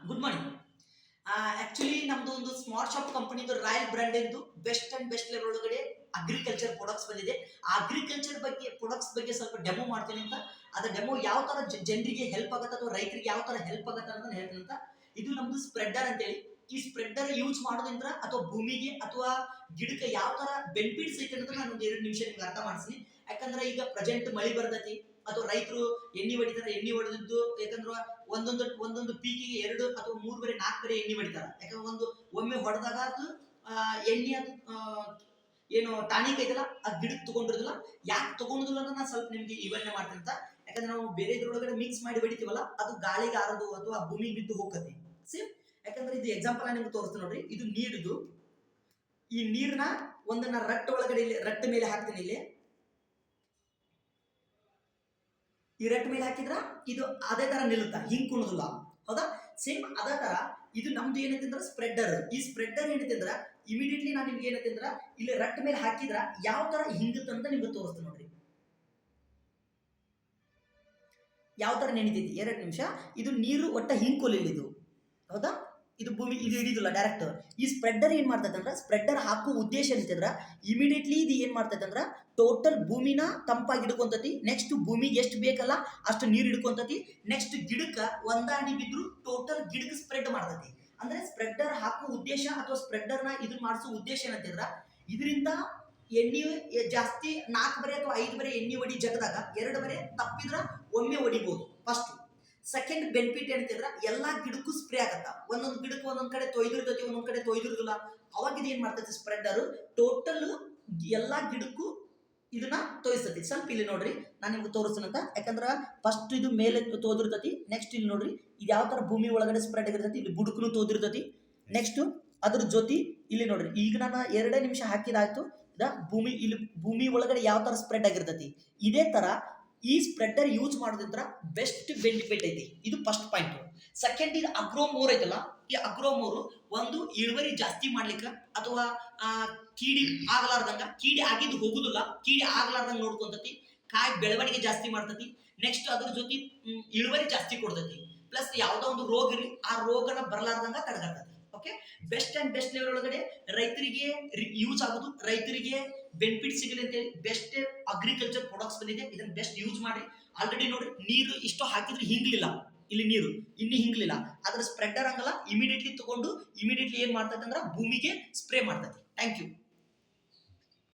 Good morning. Actually ನಮ್ದು ಒಂದು smart shop ಕಂಪನಿದು ರಾಯಲ್ ಬ್ರ್ಯಾಂಡ್ ಎಂದು ಬೆಸ್ಟ್ ಅಂಡ್ ಬೆಸ್ಟ್ ಲೆವೆಲ್ ಒಳಗಡೆ ಅಗ್ರಿಕಲ್ಚರ್ ಪ್ರಾಡಕ್ಟ್ಸ್ ಬಂದಿದೆ. ಆ ಅಗ್ರಿಕಲ್ಚರ್ ಬಗ್ಗೆ ಪ್ರಾಡಕ್ಟ್ಸ್ ಬಗ್ಗೆ ಸ್ವಲ್ಪ ಡೆಮೋ ಮಾಡ್ತೀನಿ ಅಂತ. ಅದ ಡೆಮೋ ಯಾವ ತರ ಜನರಿಗೆ ಹೆಲ್ಪ್ ಆಗುತ್ತೆ ಅಥವಾ ರೈತರಿಗೆ ಯಾವ ತರ ಹೆಲ್ಪ್ ಆಗುತ್ತೆ ಅನ್ನೋದನ್ನ ಹೇಳ್ತೀನಿ ಅಂತ. ಇದು ನಮ್ದು ಸ್ಪ್ರೆಡರ್ ಅಂತೇಳಿ. ಈ ಸ್ಪ್ರೆಡರ್ ಯೂಸ್ ಮಾಡೋದ್ರಿಂದ ಅಥವಾ ಭೂಮಿಗೆ ಅಥವಾ ಗಿಡಕ್ಕೆ ಯಾವ ತರ ಬೆನಿಫಿಟ್ಸ್ ಐತೆ ಅನ್ನೋದನ್ನ ನಾನು ಒಂದು 2 ನಿಮಿಷ ನಿಮ್ಗೆ ಅರ್ಥ ಮಾಡಿಸ್ತೀನಿ. ಯಾಕಂದ್ರೆ ಈಗ ಪ್ರೆಸೆಂಟ್ ಮಳಿ ಬರ್ತೈತಿ ಅಥವಾ ರೈತರು ಎಣ್ಣೆ ಹೊಡಿತಾರೆ. ಎಣ್ಣೆ ಹೊಡೆದಿದ್ದು ಯಾಕಂದ್ರೆ ಒಂದೊಂದು ಪೀಕಿಗೆ 2 ಅಥವಾ 3 ಬರೆ 4 ಬರೆ ಎಣ್ಣೆ ಹೊಡಿತಾರೆ. ಯಾಕಂದ್ರೆ ಒಮ್ಮೆ ಹೊಡೆದಾಗ ಅದು ಎಣ್ಣೆ ಅದು ಏನು ಟಾನಿಕ್ ಐತಲ್ಲ ಅದು ಗಿಡಕ್ಕೆ ತಗೊಂಡಿರೋದಿಲ್ಲ. ಯಾಕೆ ತಗೊಂಡಿಲ್ಲ ಅಂತ ನಾನು ಸ್ವಲ್ಪ ನಿಮ್ಗೆ ವಿವರಣೆ ಮಾಡ್ತೀನಿ ಅಂತ. ಯಾಕಂದ್ರೆ ನಾವು ಬೇರೆ ಇದ್ರೊಳಗಡೆ ಮಿಕ್ಸ್ ಮಾಡಿ ಹೊಡಿತೀವಲ್ಲ ಅದು ಗಾಳಿಗೆ ಆರೋದು ಅಥವಾ ಭೂಮಿಗೆ ಬಿದ್ದು ಹೋಗತ್ತೆ. ಸೇಮ್ ಯಾಕಂದ್ರೆ ಇದು ಎಕ್ಸಾಂಪಲ್ ನಿಮ್ಗೆ ತೋರಿಸ್ತೀನಿ ನೋಡ್ರಿ. ಇದು ನೀರಿದು. ಈ ನೀರನ್ನ ಒಂದನ್ನ ರಟ್ಟ ಒಳಗಡೆ ಇಲ್ಲಿ ರಟ್ಟ ಮೇಲೆ ಹಾಕ್ತೀನಿ. ಇಲ್ಲಿ ಈ ರಟ್ ಮೇಲೆ ಹಾಕಿದ್ರ ಇದು ಅದೇ ತರ ನಿಲ್ಲುತ್ತಾ, ಹಿಂಗ್ ಕುಣುದಿಲ್ಲ. ಹೌದಾ? ಸೇಮ್ ಅದೇ ತರ ಇದು ನಮ್ದು ಏನೈತೆ ಅಂದ್ರೆ ಸ್ಪ್ರೆಡರ್. ಈ ಸ್ಪ್ರೆಡರ್ ಏನೈತೆ ಅಂದ್ರ ಇಮಿಡಿಯೇಟ್ಲಿ ನಾನು ನಿಮ್ಗೆ ಏನೈತೆ ಅಂದ್ರ ಇಲ್ಲಿ ರಟ್ ಮೇಲೆ ಹಾಕಿದ್ರ ಯಾವ ತರ ಹಿಂಗುತ್ತಂತ ನಿಮ್ಗೆ ತೋರಿಸ್ತೀನಿ ನೋಡ್ರಿ. ಯಾವ ತರ ನೆನಿತೈತಿ 2 ನಿಮಿಷ. ಇದು ನೀರು ಒಟ್ಟ ಹಿಂಗ್ ಕೊಲಿಲ್ಲ ಇದು. ಹೌದಾ? ಇದು ಭೂಮಿ ಇದು ಹಿಡಿದಿಲ್ಲ ಡೈರೆಕ್ಟ್. ಈ ಸ್ಪ್ರೆಡರ್ ಏನ್ ಮಾಡ್ತೈತೆ ಅಂದ್ರೆ ಸ್ಪ್ರೆಡರ್ ಹಾಕೋ ಉದ್ದೇಶ ಏನಂತಂದ್ರ ಇಮಿಡಿಯೇಟ್ಲಿ ಇದು ಏನ್ ಮಾಡ್ತೈತೆ ಅಂದ್ರ ಟೋಟಲ್ ಭೂಮಿನ ತಂಪಾಗಿ ಹಿಡ್ಕೊಂತತಿ. ನೆಕ್ಸ್ಟ್ ಭೂಮಿಗೆ ಎಷ್ಟು ಬೇಕಲ್ಲ ಅಷ್ಟು ನೀರು ಹಿಡ್ಕೊಂತತಿ. ನೆಕ್ಸ್ಟ್ ಗಿಡಕ್ಕ ಒಂದಾಣಿ ಬಿದ್ರು ಟೋಟಲ್ ಗಿಡಕ್ಕೆ ಸ್ಪ್ರೆಡ್ ಮಾಡ್ತತಿ. ಅಂದ್ರೆ ಸ್ಪ್ರೆಡರ್ ಹಾಕೋ ಉದ್ದೇಶ ಅಥವಾ ಸ್ಪ್ರೆಡರ್ನ ಇದನ್ನ ಮಾಡಿಸೋ ಉದ್ದೇಶ ಏನಂತಂದ್ರ ಇದರಿಂದ ಎಣ್ಣೆ ಜಾಸ್ತಿ 4 ಬರೆ ಅಥವಾ 5 ಬರೆ ಎಣ್ಣೆ ಹೊಡಿ ಜಗದಾಗ 2 ಬರೆ ತಪ್ಪಿದ್ರ ಒಮ್ಮೆ ಹೊಡಿಬಹುದು. ಫಸ್ಟ್ ಸೆಕೆಂಡ್ ಬೆನಿಫಿಟ್ ಏನಂತಂದ್ರ ಎಲ್ಲಾ ಗಿಡಕ್ಕೂ ಸ್ಪ್ರೇ ಆಗತ್ತ. ಒಂದೊಂದು ಗಿಡಕ್ಕೆ ಒಂದೊಂದ್ ಕಡೆ ತೊಯ್ದಿರ್ತೈತಿ, ಒಂದೊಂದ್ ಕಡೆ ತೊಯ್ದಿರುದಿಲ್ಲ. ಅವಾಗ ಇದು ಏನ್ ಮಾಡ್ತೈತಿ ಸ್ಪ್ರೆಡರ್ ಟೋಟಲ್ ಎಲ್ಲಾ ಗಿಡಕ್ಕೂ ಇದನ್ನ ತೋರಿಸ್ತತಿ. ಸ್ವಲ್ಪ ಇಲ್ಲಿ ನೋಡ್ರಿ ನಾನು ನಿಮ್ಗೆ ತೋರಿಸ್ತೀನಂತ. ಯಾಕಂದ್ರ ಫಸ್ಟ್ ಇದು ಮೇಲೆ ತೋದಿರ್ತತಿ. ನೆಕ್ಸ್ಟ್ ಇಲ್ಲಿ ನೋಡ್ರಿ ಇದು ಯಾವ ತರ ಭೂಮಿ ಒಳಗಡೆ ಸ್ಪ್ರೆಡ್ ಆಗಿರ್ತೈತಿ. ಇಲ್ಲಿ ಬುಡಕನು ತೋದಿರ್ತತಿ. ನೆಕ್ಸ್ಟ್ ಅದ್ರ ಜೊತೆ ಇಲ್ಲಿ ನೋಡ್ರಿ ಈಗ ನಾನು 2 ನಿಮಿಷ ಹಾಕಿದಾಯ್ತು. ಭೂಮಿ ಇಲ್ಲಿ ಭೂಮಿ ಒಳಗಡೆ ಯಾವ ತರ ಸ್ಪ್ರೆಡ್ ಆಗಿರ್ತೈತಿ. ಇದೇ ತರ ಈ ಸ್ಪ್ರೆಡರ್ ಯೂಸ್ ಮಾಡೋದ್ರಿಂದ ಬೆಸ್ಟ್ ಬೆನಿಫಿಟ್ ಐತಿ. ಇದು ಫಸ್ಟ್ ಪಾಯಿಂಟ್. ಸೆಕೆಂಡ್ ಇದು ಅಗ್ರೋಮೋರ್ ಐತಲ್ಲ, ಈ ಅಗ್ರೋಮೋರು ಒಂದು ಇಳುವರಿ ಜಾಸ್ತಿ ಮಾಡ್ಲಿಕ್ಕೆ ಅಥವಾ ಕೀಡಿ ಆಗ್ಲಾರ್ದಂಗ, ಕೀಡಿ ಆಗಿದ್ದು ಹೋಗುದಿಲ್ಲ, ಕೀಡಿ ಆಗ್ಲಾರ್ದಂಗ ನೋಡ್ಕೊಂತತಿ. ಕಾಯಿ ಬೆಳವಣಿಗೆ ಜಾಸ್ತಿ ಮಾಡ್ತತಿ. ನೆಕ್ಸ್ಟ್ ಅದ್ರ ಜೊತೆ ಇಳುವರಿ ಜಾಸ್ತಿ ಕೊಡ್ತತಿ. ಪ್ಲಸ್ ಯಾವ್ದೋ ಒಂದು ರೋಗ ಇರಲಿ ಆ ರೋಗನ ಬರಲಾರ್ದಂಗ ತಡೆಗಟ್ಟತಿ. Okay, best and best level ಒಳಗಡೆ ರೈತರಿಗೆ ಯೂಸ್ ಆಗೋದು, ರೈತರಿಗೆ ಬೆನಿಫಿಟ್ ಸಿಗಲಿ ಅಂತೇಳಿ ಬೆಸ್ಟ್ ಅಗ್ರಿಕಲ್ಚರ್ ಪ್ರಾಡಕ್ಟ್ಸ್ ಬಂದಿದೆ. ಇದನ್ನ ಬೆಸ್ಟ್ ಯೂಸ್ ಮಾಡಿ. ಆಲ್ರೆಡಿ ನೋಡ್ರಿ ನೀರು ಇಷ್ಟು ಹಾಕಿದ್ರೆ ಹಿಂಗ್ಲಿಲ್ಲ, ಇಲ್ಲಿ ನೀರು ಇನ್ನೂ ಹಿಂಗ್ಲಿಲ್ಲ. ಅದ್ರ ಸ್ಪ್ರೆಡರ್ ಹಂಗಲ್ಲ, ಇಮಿಡಿಯೇಟ್ಲಿ ತಗೊಂಡು ಇಮಿಡಿಯೇಟ್ಲಿ ಏನ್ ಮಾಡ್ತೈತೆ ಅಂದ್ರೆ ಭೂಮಿಗೆ ಸ್ಪ್ರೇ ಮಾಡ್ತೈತಿ. Thank you.